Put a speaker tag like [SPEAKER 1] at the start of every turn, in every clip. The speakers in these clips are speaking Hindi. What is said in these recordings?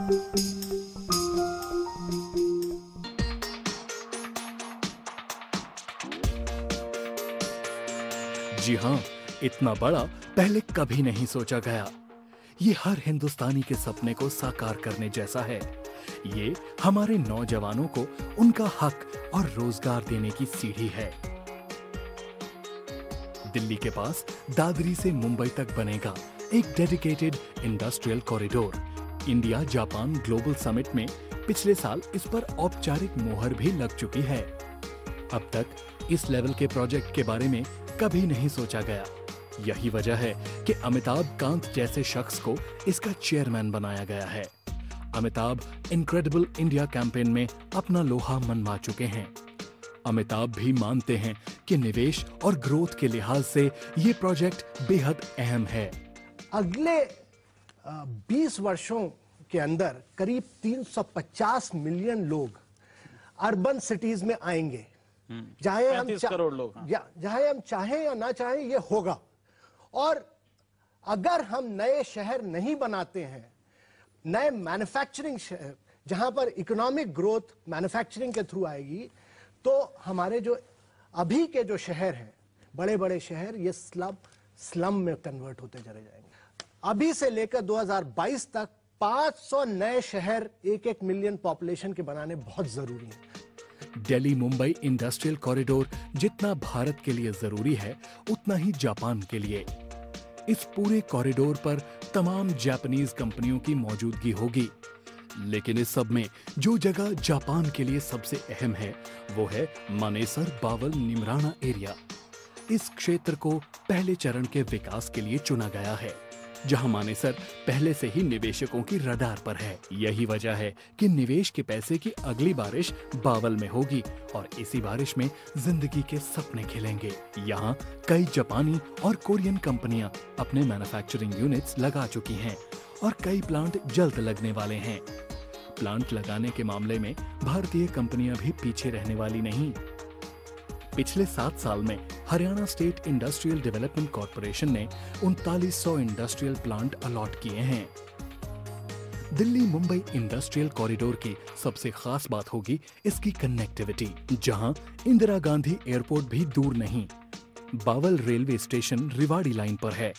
[SPEAKER 1] जी हाँ, इतना बड़ा पहले कभी नहीं सोचा गया। ये हर हिंदुस्तानी के सपने को साकार करने जैसा है। ये हमारे नौजवानों को उनका हक और रोजगार देने की सीढ़ी है। दिल्ली के पास दादरी से मुंबई तक बनेगा एक dedicated industrial corridor. India Japan global summit में पिछले साल इस पर औपचारिक मोहर भी लग चुकी है। अब तक इस लेवल के प्रोजेक्ट के बारे में कभी नहीं सोचा गया। यही वजह है कि अमिताभ कांत जैसे शख्स को इसका चेयरमैन बनाया गया है। अमिताभ इनक्रेडिबल इंडिया कैंपेन में अपना लोहा मनवा चुके हैं। अमिताभ भी मानते हैं कि निवेश और ग्रोथ के लिहाज से ये प्रोजेक्ट बेहद अहम है।
[SPEAKER 2] अगले 20 वर्षों के अंदर करीब 350 मिलियन लोग अर्बन सिटीज में आएंगे। चाहे हम
[SPEAKER 3] करोड़ लोग,
[SPEAKER 2] चाहे हम चाहें या ना चाहें, ये होगा। और अगर हम नए शहर नहीं बनाते हैं, नए मैन्युफैक्चरिंग शहर जहां पर इकोनॉमिक ग्रोथ मैन्युफैक्चरिंग के थ्रू आएगी, तो हमारे जो अभी के जो शहर हैं, बड़े बड़े शहर, ये स्लम में कन्वर्ट होते चले जाएंगे। अभी से लेकर 2022 तक 500 नए शहर 1-1 मिलियन पॉपुलेशन के बनाने बहुत जरूरी है।
[SPEAKER 1] दिल्ली मुंबई इंडस्ट्रियल कॉरिडोर जितना भारत के लिए जरूरी है, उतना ही जापान के लिए। इस पूरे कॉरिडोर पर तमाम जापानीज कंपनियों की मौजूदगी होगी। लेकिन इस सब में जो जगह जापान के लिए सबसे अहम है, वो है मानेसर बावल निमराना एरिया। इस क्षेत्र को पहले चरण के विकास के लिए चुना गया है, जहां मानेसर पहले से ही निवेशकों की रडार पर है। यही वजह है कि निवेश के पैसे की अगली बारिश बावल में होगी और इसी बारिश में जिंदगी के सपने खिलेंगे। यहाँ कई जापानी और कोरियन कंपनियां अपने मैन्युफैक्चरिंग यूनिट्स लगा चुकी हैं और कई प्लांट जल्द लगने वाले हैं। प्लांट लगाने के मामले में भारतीय कंपनियां भी पीछे रहने वाली नहीं। पिछले 7 साल में Haryana state industrial development corporation ने 3900 इंडस्ट्रियल प्लांट अलॉट किए हैं। दिल्ली मुंबई इंडस्ट्रियल कॉरिडोर की सबसे खास बात होगी इसकी कनेक्टिविटी, जहां इंदिरा गांधी एयरपोर्ट भी दूर नहीं। Bawal railway station Rewari line पर है।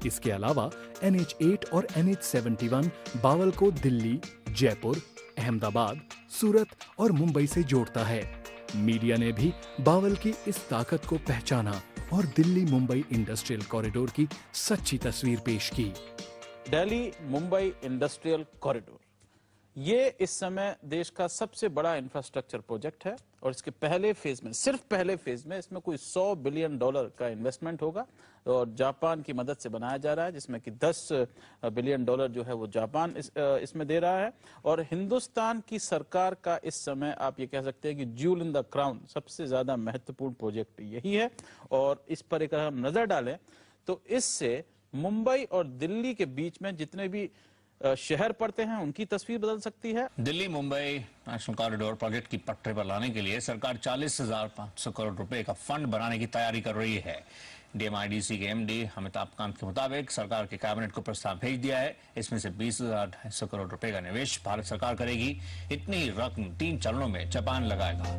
[SPEAKER 1] इसके अलावा NH8 और NH71 बावल को दिल्ली, जयपुर, अहमदाबाद, सूरत और मुंबई से जोड़ता है। मीडिया ने भी बावल की इस ताकत को पहचाना और दिल्ली मुंबई इंडस्ट्रियल कॉरिडोर की सच्ची तस्वीर पेश की।
[SPEAKER 3] दिल्ली मुंबई इंडस्ट्रियल कॉरिडोर ये इस समय देश का सबसे बड़ा इंफ्रास्ट्रक्चर प्रोजेक्ट है और इसके पहले फेज में, सिर्फ पहले फेज में, इसमें कोई $100 बिलियन का इन्वेस्टमेंट होगा और जापान की मदद से बनाया जा रहा है, जिसमें कि $10 बिलियन जो है वो जापान इसमें दे रहा है। और हिंदुस्तान की सरकार का इस समय आप ये कह सकते हैं कि ज्यूल इन द क्राउन, सबसे ज्यादा महत्वपूर्ण प्रोजेक्ट यही है। और इस पर अगर हम नजर डालें तो इससे मुंबई और दिल्ली के बीच में जितने भी शहर पड़ते हैं उनकी तस्वीर बदल सकती है।
[SPEAKER 4] Delhi Mumbai national corridor project की पटरी पर लाने के लिए सरकार 40,500 करोड़ रुपए का फंड बनाने की तैयारी कर रही है। DMIDC के MD अमिताभ कांत के मुताबिक सरकार के कैबिनेट को प्रस्ताव भेज दिया है। इसमें से 20,250 करोड़ रुपए का निवेश भारत सरकार करेगी। इतनी रकम 3 चरणों में जापान लगाएगा।